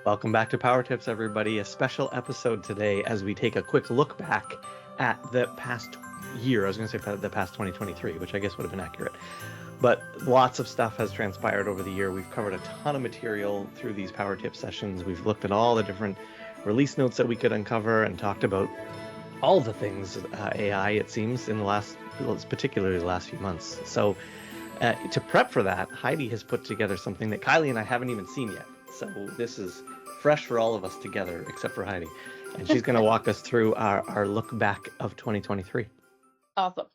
Welcome back to Power Tips, everybody. A special episode today as we take a quick look back at the past year. I was going to say the past 2023, which I guess would have been accurate. But lots of stuff has transpired over the year. We've covered a ton of material through these Power Tip sessions. We've looked at all the different release notes that we could uncover and talked about all the things AI, it seems, in the last, particularly the last few months. So to prep for that, Heidi has put together something that Kylie and I haven't even seen yet. So this is fresh for all of us together, except for Heidi. And she's going to walk us through our look back of 2023. Awesome.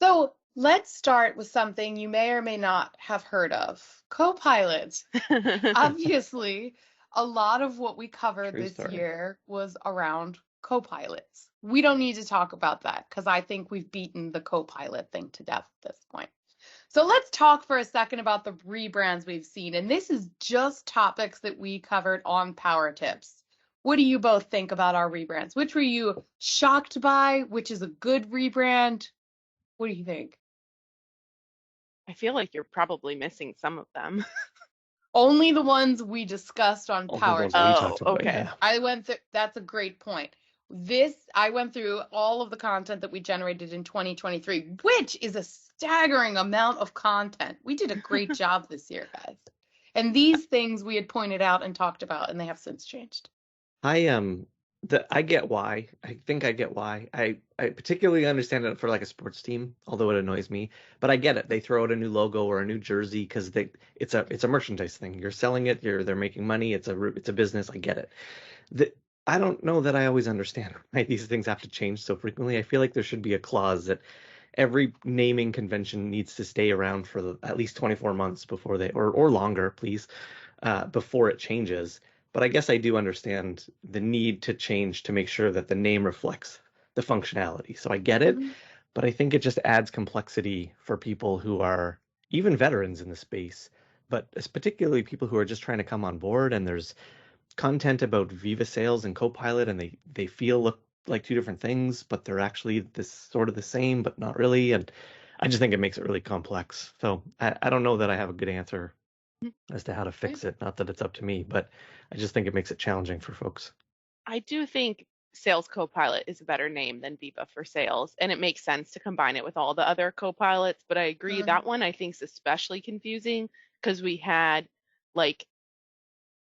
So let's start with something you may or may not have heard of. Copilots. Obviously, a lot of what we covered this year was around copilots. We don't need to talk about that because I think we've beaten the copilot thing to death at this point. So let's talk for a second about the rebrands we've seen. And this is just topics that we covered on Power Tips. What do you both think about our rebrands? Which were you shocked by? Which is a good rebrand? What do you think? I feel like you're probably missing some of them. Only the ones we discussed on Power Tips. Oh, okay. Yeah. That's a great point. I went through all of the content that we generated in 2023, which is a staggering amount of content. We did a great job this year, guys. And these things we had pointed out and talked about, and they have since changed. I get why. I think I get why. I particularly understand it for like a sports team, although it annoys me. But I get it. They throw out a new logo or a new jersey because it's a merchandise thing. You're selling it. They're making money. It's a business. I get it. I don't know that I always understand why these things have to change so frequently. I feel like there should be a clause that every naming convention needs to stay around for at least 24 months before or longer, please, before it changes. But I guess I do understand the need to change to make sure that the name reflects the functionality. So I get it, but I think it just adds complexity for people who are even veterans in the space, but it's particularly people who are just trying to come on board, and there's content about Viva Sales and Copilot, and they look like two different things, but they're actually this sort of the same, but not really. And I just think it makes it really complex. So I don't know that I have a good answer as to how to fix it. Not that it's up to me, but I just think it makes it challenging for folks. I do think Sales Copilot is a better name than Viva for Sales, and it makes sense to combine it with all the other copilots. But I agree, that one I think is especially confusing because we had like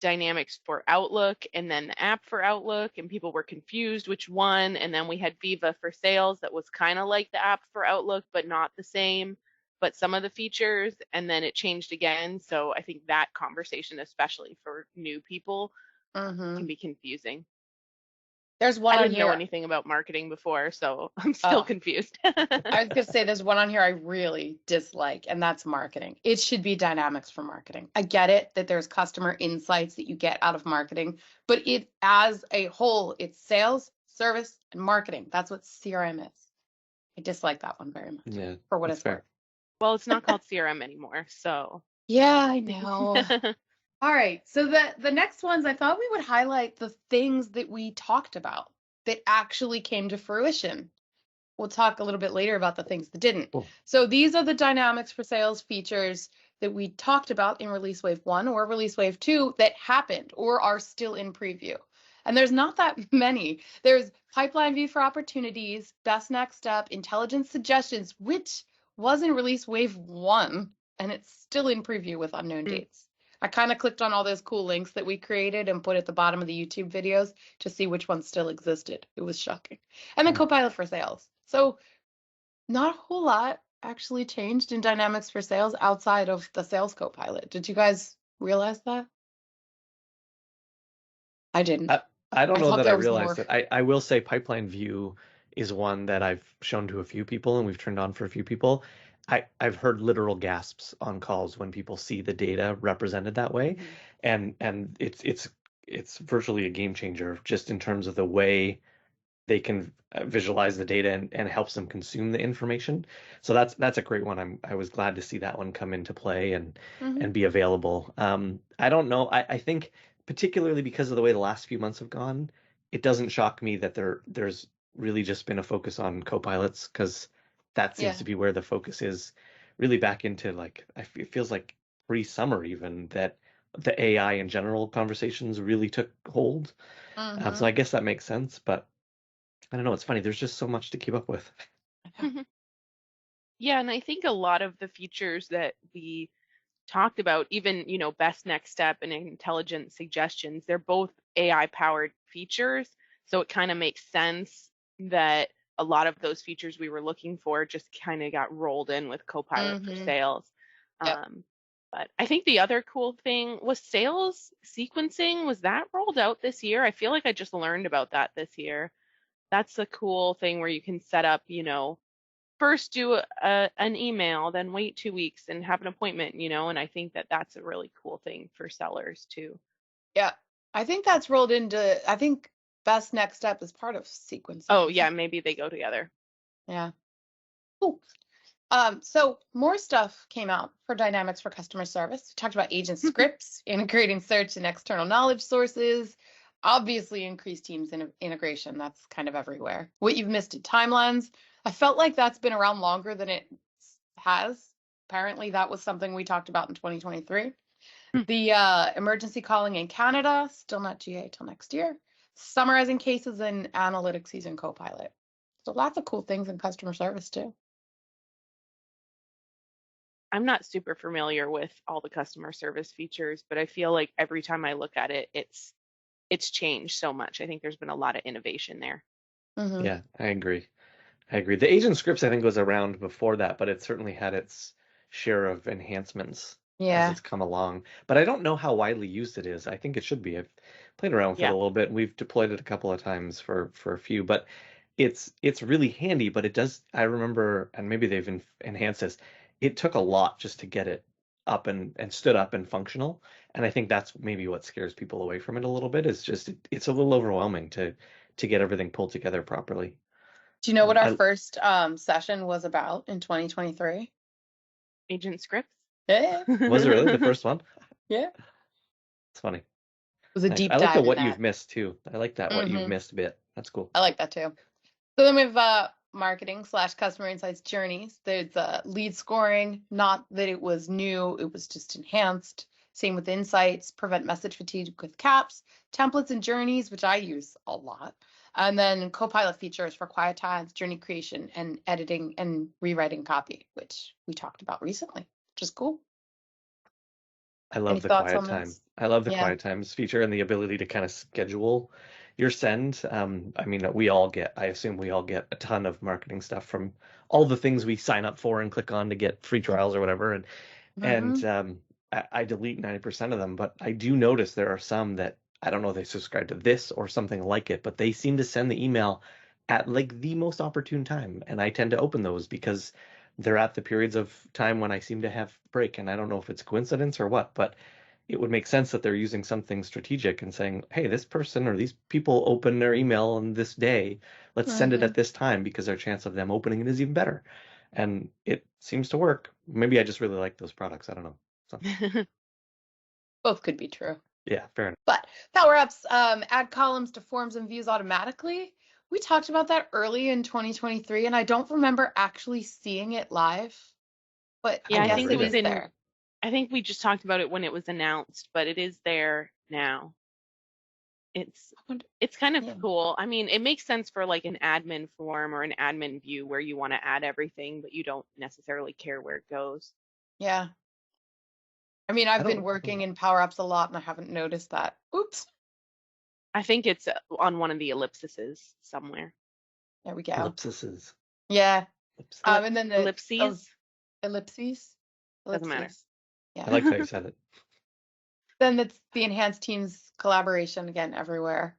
Dynamics for Outlook and then the app for Outlook, and people were confused which one. And then we had Viva for Sales that was kind of like the app for Outlook, but not the same, but some of the features, and then it changed again. So I think that conversation, especially for new people, can be confusing. There's one I didn't know anything about marketing before, so I'm still confused. I was going to say there's one on here I really dislike, and that's marketing. It should be Dynamics for marketing. I get it that there's customer insights that you get out of marketing, but it as a whole, it's sales, service, and marketing. That's what CRM is. I dislike that one very much. Yeah, for what it's worth. Well, it's not called CRM anymore, so. Yeah, I know. All right, so the next ones, I thought we would highlight the things that we talked about that actually came to fruition. We'll talk a little bit later about the things that didn't. Cool. So these are the Dynamics for Sales features that we talked about in Release Wave 1 or Release Wave 2 that happened or are still in preview. And there's not that many. There's Pipeline View for Opportunities, Best Next Step, Intelligence Suggestions, which was in Release Wave 1, and it's still in preview with unknown dates. I kind of clicked on all those cool links that we created and put at the bottom of the YouTube videos to see which ones still existed. It was shocking. And then Copilot for Sales. So not a whole lot actually changed in Dynamics for Sales outside of the Sales Copilot. Did you guys realize that? I didn't. I don't know that I realized it. I will say Pipeline View is one that I've shown to a few people and we've turned on for a few people. I've heard literal gasps on calls when people see the data represented that way, and it's virtually a game changer just in terms of the way they can visualize the data and helps them consume the information. So that's a great one. I was glad to see that one come into play and be available. I don't know. I think particularly because of the way the last few months have gone, it doesn't shock me that there's really just been a focus on copilots, because that seems to be where the focus is, really back into like, it feels like pre-summer even, that the AI in general conversations really took hold. So I guess that makes sense, but I don't know. It's funny. There's just so much to keep up with. Yeah, and I think a lot of the features that we talked about, even, best next step and intelligent suggestions, they're both AI powered features. So it kind of makes sense that a lot of those features we were looking for just kind of got rolled in with Copilot for sales. Yep. But I think the other cool thing was sales sequencing. Was that rolled out this year? I feel like I just learned about that this year. That's a cool thing where you can set up, first do an email, then wait 2 weeks and have an appointment, and I think that that's a really cool thing for sellers too. Yeah. I think that's rolled into, I think best next step is part of sequencing. Oh yeah, maybe they go together. Yeah. Cool. So more stuff came out for Dynamics for customer service. We talked about agent scripts, integrating search and external knowledge sources, obviously increased Teams integration. That's kind of everywhere. What you've missed in timelines. I felt like that's been around longer than it has. Apparently, that was something we talked about in 2023. The emergency calling in Canada, still not GA till next year. Summarizing cases and analytics using Copilot. So lots of cool things in customer service too. I'm not super familiar with all the customer service features, but I feel like every time I look at it, it's changed so much. I think there's been a lot of innovation there. Yeah, I agree. The agent scripts, I think, was around before that, but it certainly had its share of enhancements as it's come along. But I don't know how widely used it is. I think it should be. I've played around with it a little bit, and we've deployed it a couple of times for a few. But it's really handy. But it does. I remember, and maybe they've enhanced this. It took a lot just to get it up and stood up and functional. And I think that's maybe what scares people away from it a little bit. Is just it's a little overwhelming to get everything pulled together properly. Do you know what our first session was about in 2023? Agent scripts? Yeah. Was it really the first one? Yeah. It's funny. It was a deep I like dive the what in you've that. missed too. I like that what you've missed bit. That's cool. I like that too. So then we have marketing / customer insights journeys. There's lead scoring, not that it was new, it was just enhanced. Same with insights, prevent message fatigue with caps, templates and journeys, which I use a lot. And then Copilot features for quiet times, journey creation, and editing and rewriting copy, which we talked about recently, which is cool. I love the quiet time. I love the quiet times feature and the ability to kind of schedule your send. I mean, I assume we all get a ton of marketing stuff from all the things we sign up for and click on to get free trials or whatever. And I delete 90% of them, but I do notice there are some that I don't know if they subscribe to this or something like it, but they seem to send the email at like the most opportune time. And I tend to open those because they're at the periods of time when I seem to have break. And I don't know if it's a coincidence or what, but it would make sense that they're using something strategic and saying, hey, this person or these people open their email on this day. Let's send it at this time because our chance of them opening it is even better. And it seems to work. Maybe I just really like those products. I don't know. So. Both could be true. Yeah, fair enough. But Power Apps add columns to forms and views automatically. We talked about that early in 2023, and I don't remember actually seeing it live. But yeah, I think it was there. I think we just talked about it when it was announced, but it is there now. It's kind of cool. I mean, it makes sense for like an admin form or an admin view where you want to add everything, but you don't necessarily care where it goes. Yeah. I mean, I've been working in Power Apps a lot and I haven't noticed that. Oops. I think it's on one of the ellipses somewhere. There we go. Ellipses. Yeah. And then the ellipses. Ellipses. Doesn't matter. Yeah. I like how you said it. Then it's the enhanced Teams collaboration again everywhere.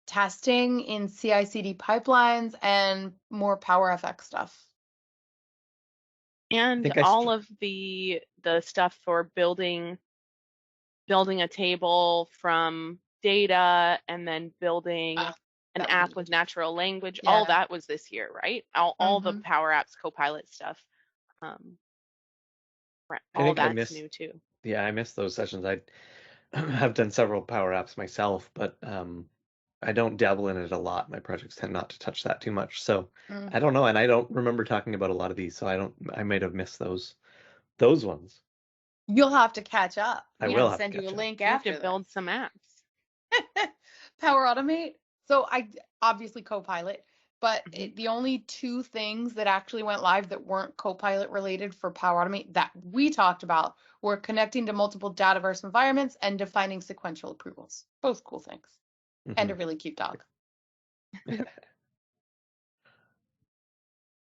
Testing in CI/CD pipelines and more PowerFX stuff. And all of the stuff for building a table from data and then building an app with natural language. Yeah. All that was this year, right? All the Power Apps Copilot stuff. All that's new too. Yeah, I missed those sessions. I have done several Power Apps myself, but I don't dabble in it a lot. My projects tend not to touch that too much. So I don't know. And I don't remember talking about a lot of these. So I might have missed those ones. You'll have to catch up. I We will can have to send you a catch up. link You have after to build this. some apps. Power Automate. So I obviously Copilot, but Mhm. the only two things that actually went live that weren't Copilot related for Power Automate that we talked about were connecting to multiple Dataverse environments and defining sequential approvals. Both cool things. And a really cute dog.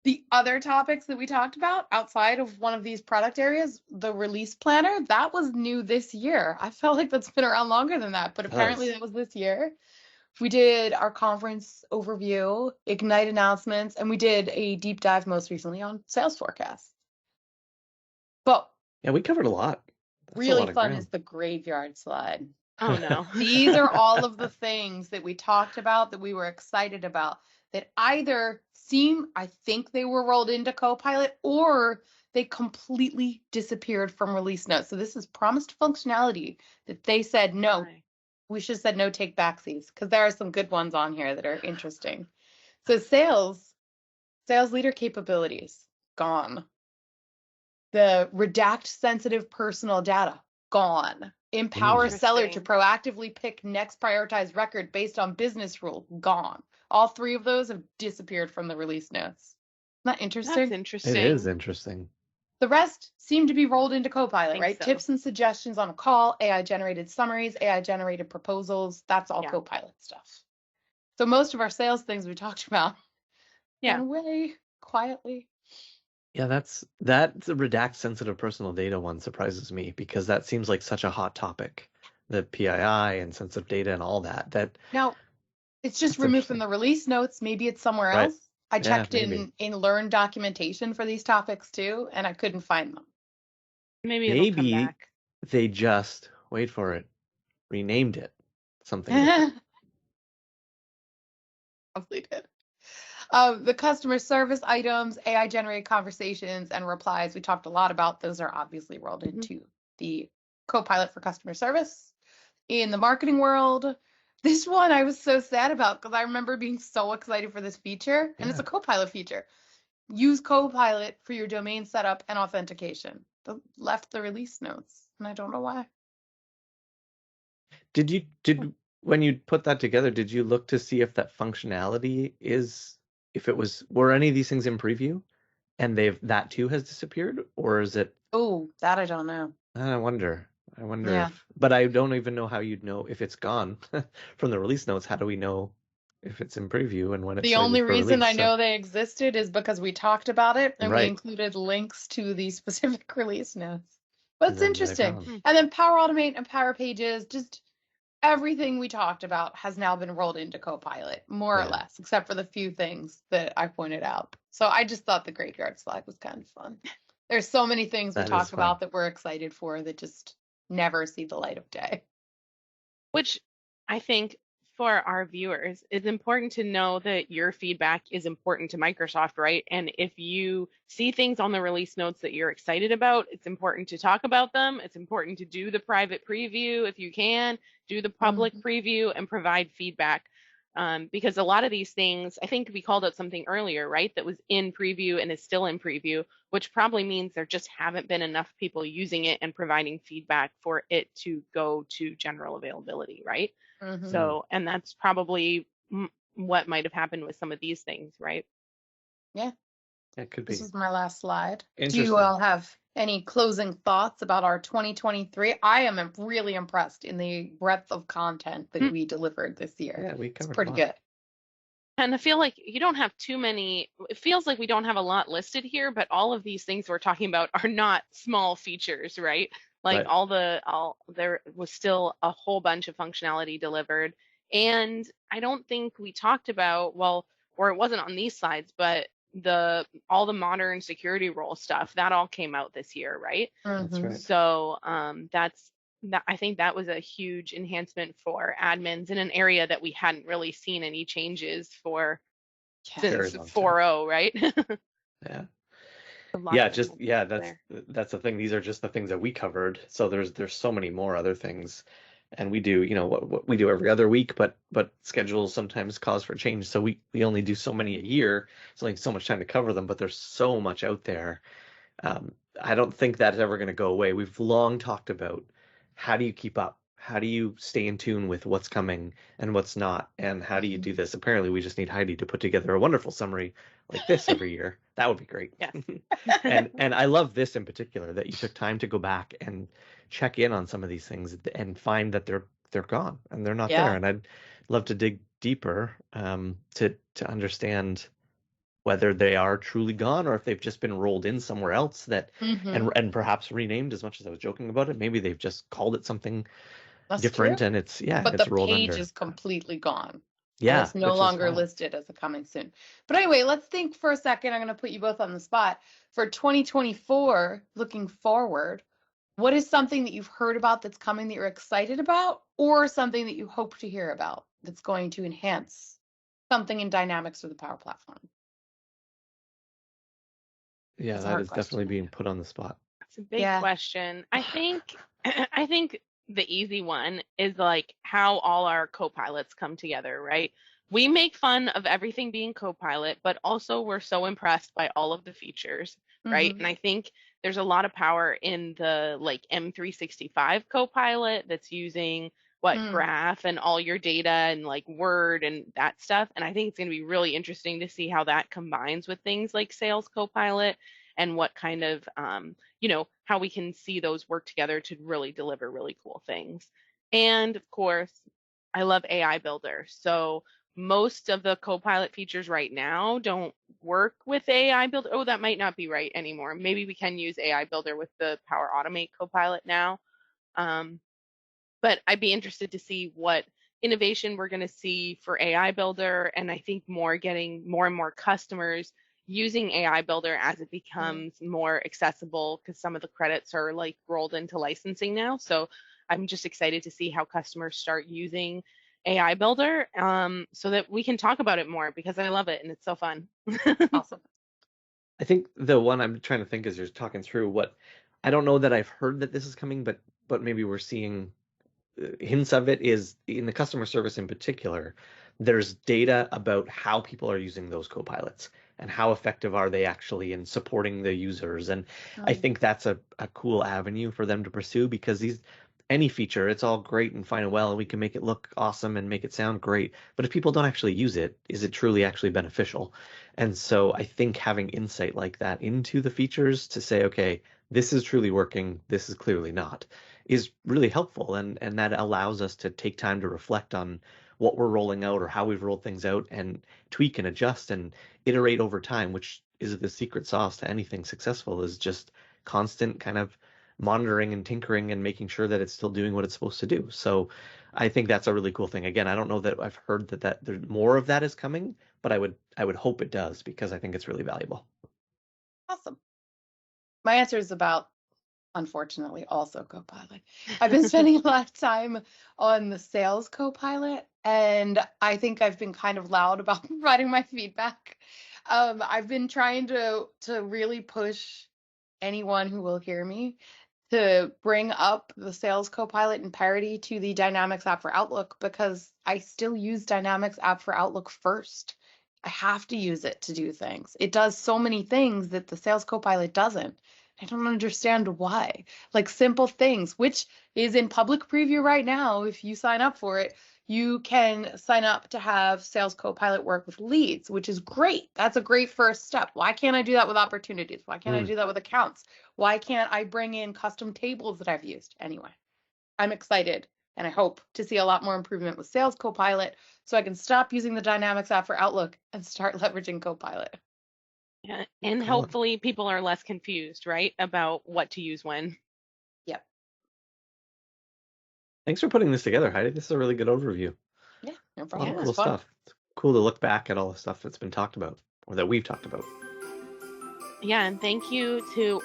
The other topics that we talked about outside of one of these product areas, the release planner, that was new this year. I felt like that's been around longer than that, but apparently that was this year. We did our conference overview, Ignite announcements, and we did a deep dive most recently on sales forecasts. But Yeah, we covered a lot. That's a really lot of fun is ground. the graveyard slide. Oh no. These are all of the things that we talked about that we were excited about that either I think they were rolled into Copilot or they completely disappeared from release notes. So this is promised functionality that they said, no, My. we should have said no take backsies because there are some good ones on here that are interesting. So sales leader capabilities, gone. The redact sensitive personal data, gone. Empower seller to Interesting. proactively pick next prioritized record based on business rule, gone. All three of those have disappeared from the release notes. Isn't that That's interesting? It is interesting. interesting. The rest seem to be rolled into Copilot, Think right? so. Tips and suggestions on a call, AI generated summaries, AI generated proposals. That's all Yeah. Copilot stuff. So most of our sales things we talked about Yeah. went away quietly. Yeah, that the redact sensitive personal data one surprises me because that seems like such a hot topic. The PII and sensitive data and all that. Now, it's just That's removed from interesting. the release notes. Maybe it's somewhere Right. else. I Yeah, checked maybe. in Learn documentation for these topics too, and I couldn't find them. Maybe it'll come Maybe back. they just, wait for it, renamed it something different. Probably did. The customer service items, AI generated conversations and replies. We talked a lot about those are obviously rolled Mhm. into the Copilot for customer service. In the marketing world, this one I was so sad about because I remember being so excited for this feature, and it's Yeah. a Copilot feature. Use Copilot for your domain setup and authentication. Left the release notes, and I don't know why. When you put that together, did you look to see if that functionality were any of these things in preview and that too has disappeared? Or is it, Oh, that I don't know. I wonder. I wonder Yeah. if, but I don't even know how you'd know if it's gone from the release notes. How do we know if it's in preview and when it's The only slated for reason release? I So, know they existed is because we talked about it and we right. included links to the specific release notes. But And it's then they're interesting. gone. Hmm. And then Power Automate and Power Pages, just everything we talked about has now been rolled into Copilot, more or Yeah, less, except for the few things that I pointed out. So I just thought the graveyard slide was kind of fun. There's so many things we that is talk fun. about that we're excited for that just never see the light of day. Which I think for our viewers, it's important to know that your feedback is important to Microsoft, right? And if you see things on the release notes that you're excited about, it's important to talk about them. It's important to do the private preview if you can, do the public Mhm. preview and provide feedback. Because a lot of these things, I think we called out something earlier, right? That was in preview and is still in preview, which probably means there just haven't been enough people using it and providing feedback for it to go to general availability, right? Mhm. Mm, So, and that's probably what might have happened with some of these things, right? Yeah, it could this be is my last slide. Do you interesting. all have any closing thoughts about our 2023? I am really impressed in the breadth of content that Mm. we delivered this year. Yeah, we It's covered a pretty lot. good. And I feel like you don't have too many, it feels like we don't have a lot listed here, but all of these things we're talking about are not small features, right? Like Right. there was still a whole bunch of functionality delivered. And I don't think we talked about, well, or it wasn't on these slides, but all the modern security role stuff, that all came out this year, right? That's Mhm. right. So I think that was a huge enhancement for admins in an area that we hadn't really seen any changes for Yeah. Very since long time. 4.0, right? Yeah. Lots Yeah, of just yeah, enhancements there. that's the thing. These are just the things that we covered. So there's so many more other things. And we do, what we do every other week, but schedules sometimes cause for change. So we only do so many a year. It's only so much time to cover them, but there's so much out there. I don't think that's ever going to go away. We've long talked about how do you keep up? How do you stay in tune with what's coming and what's not? And how do you do this? Apparently, we just need Heidi to put together a wonderful summary like this every year. That would be great. Yes. And I love this in particular, that you took time to go back and check in on some of these things and find that they're gone and they're not there. And I'd love to dig deeper to understand whether they are truly gone or if they've just been rolled in somewhere else that and perhaps renamed. As much as I was joking about it, maybe they've just called it something different, and it's but it's the rolled page under. is completely gone. Yeah, it's no longer listed as a coming soon. But anyway, let's think for a second. I'm going to put you both on the spot for 2024. Looking forward, what is something that you've heard about that's coming that you're excited about, or something that you hope to hear about that's going to enhance something in Dynamics or the Power Platform? Yeah, that is definitely being put on the spot. It's a big question. I think the easy one is like how all our co-pilots come together, right? We make fun of everything being co-pilot, but also we're so impressed by all of the features, right? And I think there's a lot of power in the like M365 co-pilot that's using graph and all your data and like Word and that stuff. And I think it's going to be really interesting to see how that combines with things like Sales Copilot and what kind of, how we can see those work together to really deliver really cool things. And of course, I love AI Builder. So most of the Copilot features right now don't work with AI Builder. Oh, that might not be right anymore. Maybe we can use AI Builder with the Power Automate Copilot now. But I'd be interested to see what innovation we're going to see for AI Builder. And I think getting more and more customers using AI Builder as it becomes more accessible, because some of the credits are like rolled into licensing now. So I'm just excited to see how customers start using AI Builder so that we can talk about it more, because I love it and it's so fun. Awesome. I think the one I'm trying to think as you're talking through what I don't know that I've heard that this is coming, but maybe we're seeing hints of it is in the customer service in particular. There's data about how people are using those co-pilots and how effective are they actually in supporting the users. And I think that's a cool avenue for them to pursue, because any feature, it's all great and fine and well, and we can make it look awesome and make it sound great. But if people don't actually use it, is it truly actually beneficial? And so I think having insight like that into the features to say, okay, this is truly working, this is clearly not, is really helpful. And that allows us to take time to reflect on what we're rolling out or how we've rolled things out and tweak and adjust and iterate over time, which is the secret sauce to anything successful, is just constant kind of monitoring and tinkering and making sure that it's still doing what it's supposed to do. So I think that's a really cool thing. Again, I don't know that I've heard that there's more of that is coming, but I would hope it does, because I think it's really valuable. Awesome. My answer is about, unfortunately, also Copilot. I've been spending a lot of time on the Sales Copilot, and I think I've been kind of loud about providing my feedback. I've been trying to really push anyone who will hear me to bring up the Sales Copilot in parity to the Dynamics app for Outlook, because I still use Dynamics app for Outlook first. I have to use it to do things. It does so many things that the Sales Copilot doesn't. I don't understand why. Like simple things, which is in public preview right now. If you sign up for it, you can sign up to have Sales Copilot work with leads, which is great. That's a great first step. Why can't I do that with opportunities? Why can't I do that with accounts? Why can't I bring in custom tables that I've used? Anyway, I'm excited, and I hope to see a lot more improvement with Sales Copilot so I can stop using the Dynamics app for Outlook and start leveraging Copilot. Yeah, and hopefully people are less confused, right, about what to use when. Yep. Thanks for putting this together, Heidi. This is a really good overview. Yeah, no problem. A lot of cool stuff. It's cool to look back at all the stuff that's been talked about, or that we've talked about. Yeah, and thank you to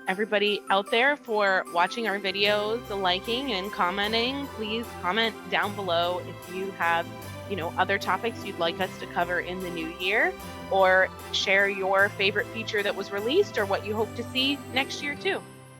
everybody out there for watching our videos, liking and commenting. Please comment down below if you have, other topics you'd like us to cover in the new year, or share your favorite feature that was released or what you hope to see next year too.